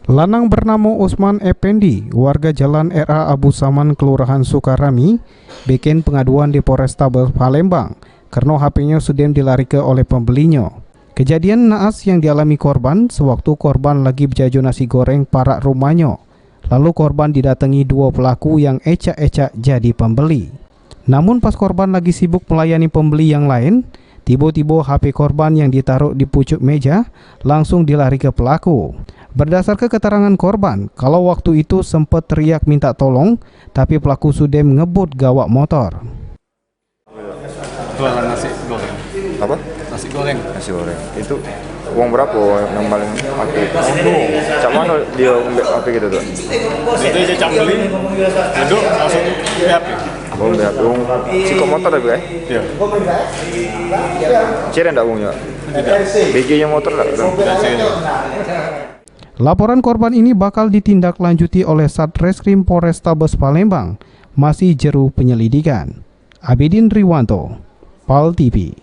Lanang bernama Usman Effendi, warga Jalan RA Abu Saman, Kelurahan Sukarami, bikin pengaduan di Polrestabes Palembang karena HP-nya sudah dilarikan oleh pembelinya. Kejadian naas yang dialami korban sewaktu korban lagi berjajo nasi goreng parak rumahnya. Lalu korban didatangi dua pelaku yang ecak-ecak jadi pembeli. Namun pas korban lagi sibuk melayani pembeli yang lain, tiba-tiba HP korban yang ditaruh di pucuk meja langsung dilari ke pelaku. Berdasar keterangan korban, kalau waktu itu sempat teriak minta tolong, tapi pelaku sudah ngebut gawak motor. Jualan nasi goreng. Apa? Nasi goreng. Nasi goreng. Itu uang berapa yang paling pakai? Cak mana dia pakai gitu tuh? Itu aja cak beli, duduk langsung lihat. Uang berapa? Uang siko motor tapi kan? Iya. Ciri enggak uangnya? Tidak. BG-nya motor enggak? Tidak sini. Laporan korban ini bakal ditindaklanjuti oleh Satreskrim Polrestabes Palembang, masih jeru penyelidikan. Abidin Riwanto, PAL TV.